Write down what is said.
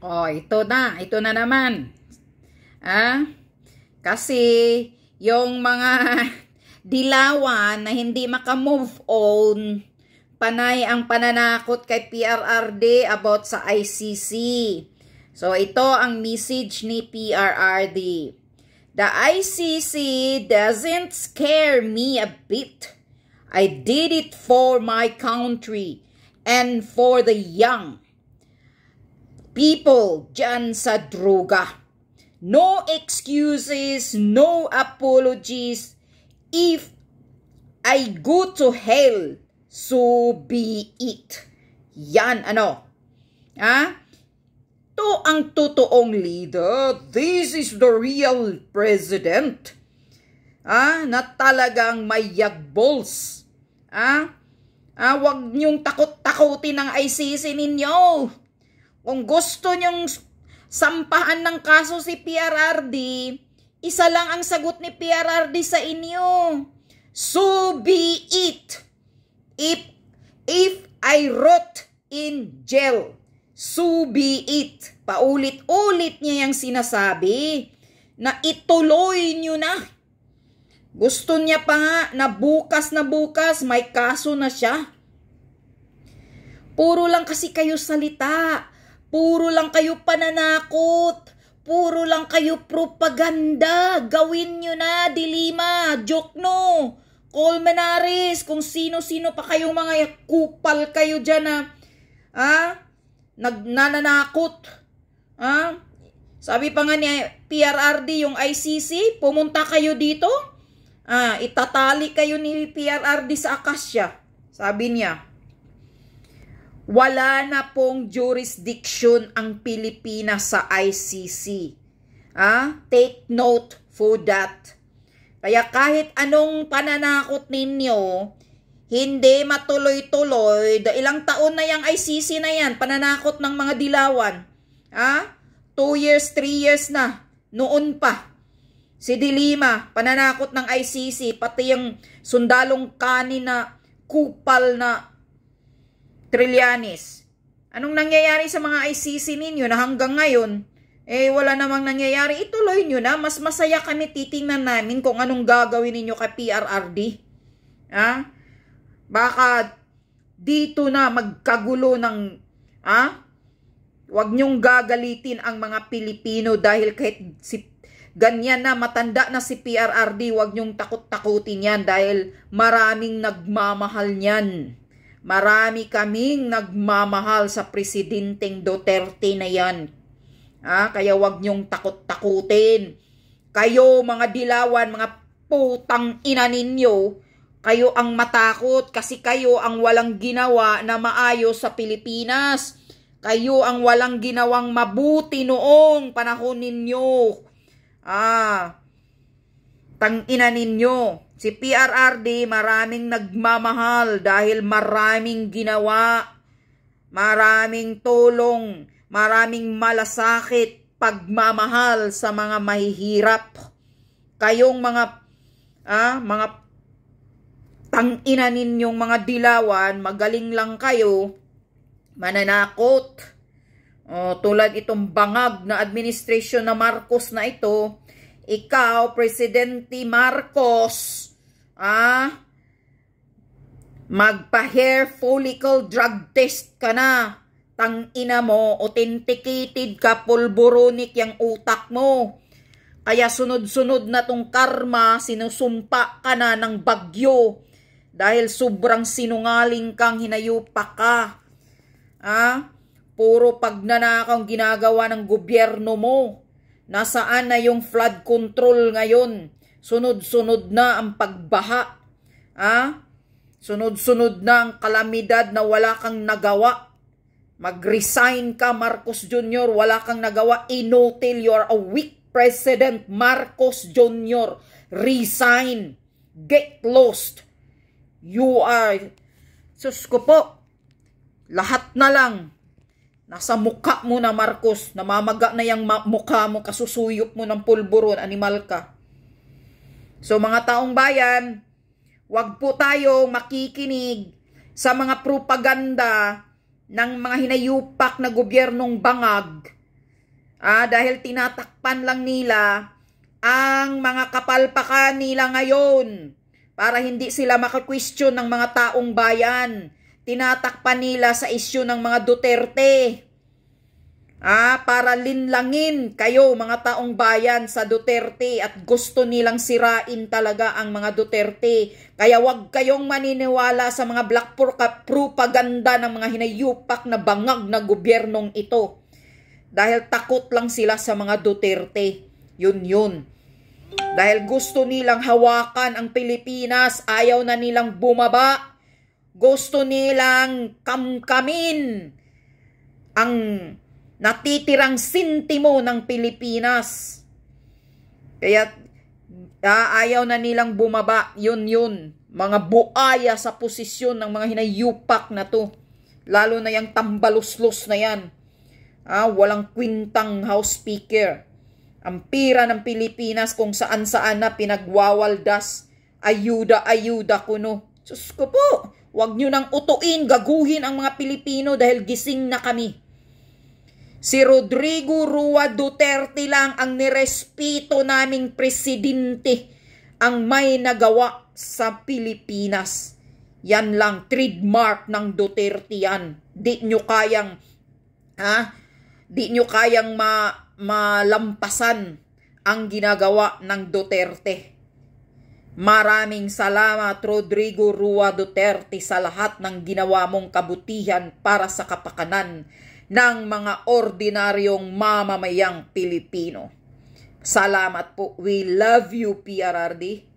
Oh, ito na naman. Kasi yung mga dilawan na hindi makamove on, panay ang pananakot kay PRRD about sa ICC. So, ito ang message ni PRRD. The ICC doesn't scare me a bit. I did it for my country and for the young people dyan sa droga. No excuses, no apologies. If I go to hell, so be it. Yan, Ito ang totoong leader. This is the real president. Na talagang may yagbols. Wag niyong takot-takutin ang ICC ninyo. Kung gusto niyong sampahan ng kaso si PRRD, isa lang ang sagot ni PRRD sa inyo. So be it. If I rot in jail, so be it. Paulit-ulit niya yung sinasabi na ituloy niyo na. Gusto niya pa nga na bukas may kaso na siya. Puro lang kasi kayo salita. Puro lang kayo pananakot. Puro lang kayo propaganda. Gawin nyo na, Dilima, Jokno, Colmenares, kung sino-sino pa kayong mga kupal kayo dyan na nagnanakot. Sabi pa nga ni PRRD yung ICC, pumunta kayo dito, itatali kayo ni PRRD sa Akasya. Sabi niya, wala na pong jurisdiction ang Pilipinas sa ICC. Take note for that. Kaya kahit anong pananakot ninyo, hindi matuloy-tuloy. Ilang taon na yung ICC na yan, pananakot ng mga dilawan. 2 years, 3 years na. Noon pa. Si Dilima, pananakot ng ICC, pati yung sundalong kanin na kupal na Trillanes. Anong nangyayari sa mga ICC ninyo na hanggang ngayon, wala namang nangyayari? Ituloy nyo na. Mas masaya kami titingnan namin kung anong gagawin ninyo kay PRRD. Baka dito na magkagulo ng, wag nyong gagalitin ang mga Pilipino dahil kahit ganyan na, matanda na si PRRD, wag nyong takot-takutin yan dahil maraming nagmamahal niyan. Marami kaming nagmamahal sa Presidenteng Duterte na yan. Kaya wag nyong takot-takutin. Kayo mga dilawan, mga putang ina ninyo, kayo ang matakot kasi kayo ang walang ginawa na maayos sa Pilipinas. Kayo ang walang ginawang mabuti noong panahon ninyo. Tangina ninyo. Si PRRD maraming nagmamahal dahil maraming ginawa, maraming tulong, maraming malasakit, pagmamahal sa mga mahihirap. Kayong mga tangina ninyong mga dilawan, magaling lang kayo, mananakot. Tulad itong bangag na administrasyon na Marcos na ito, ikaw, Presidente Marcos, magpa-hair follicle drug test ka na. Tangina mo, authenticated ka, pulboronic yung utak mo. Kaya sunod-sunod na tong karma, sinusumpa ka na ng bagyo. Dahil sobrang sinungaling kang hinayupa ka. Puro pagnanakang ginagawa ng gobyerno mo. Nasaan na yung flood control ngayon? Sunod-sunod na ang pagbaha. Sunod-sunod na ang kalamidad na wala kang nagawa. Mag-resign ka, Marcos Jr. Wala kang nagawa. Inotil, you're a weak president, Marcos Jr. Resign. Get lost. You are, sus ko po, lahat na lang. Nasa mukha mo na, Marcos. Namamaga na yung mukha mo, kasusuyop mo ng pulburon, animal ka. So mga taong bayan, wag po tayo makikinig sa mga propaganda ng mga hinayupak na gobyernong bangag Dahil tinatakpan lang nila ang mga kapalpakan nila ngayon para hindi sila maka-question ng mga taong bayan. Tinatakpan nila sa isyu ng mga Duterte. Para linlangin kayo mga taong bayan sa Duterte at gusto nilang sirain talaga ang mga Duterte. Kaya wag kayong maniniwala sa mga black propaganda ng mga hinayupak na bangag na gobyernong ito. Dahil takot lang sila sa mga Duterte. Yun. Dahil gusto nilang hawakan ang Pilipinas, ayaw na nilang bumaba. Gusto nilang kamkamin ang natitirang sintimo ng Pilipinas. Kaya ayaw na nilang bumaba. Yun. Mga buaya sa posisyon ng mga hinayupak na to. Lalo na yung tambaluslos na yan. Walang kwintang House Speaker. Ang pira ng Pilipinas kung saan-saan na pinagwawaldas. Ayuda kuno. Sus ko po, wag nyo nang utuin, gaguhin ang mga Pilipino dahil gising na kami. Si Rodrigo Rua Duterte lang ang nirespeto naming presidente ang may nagawa sa Pilipinas. Yan lang, trademark ng Duterte yan. Di nyo kayang malampasan ang ginagawa ng Duterte. Maraming salamat Rodrigo Rua Duterte sa lahat ng ginawa mong kabutihan para sa kapakanan ng mga ordinaryong mamamayang Pilipino. Salamat po. We love you, PRRD.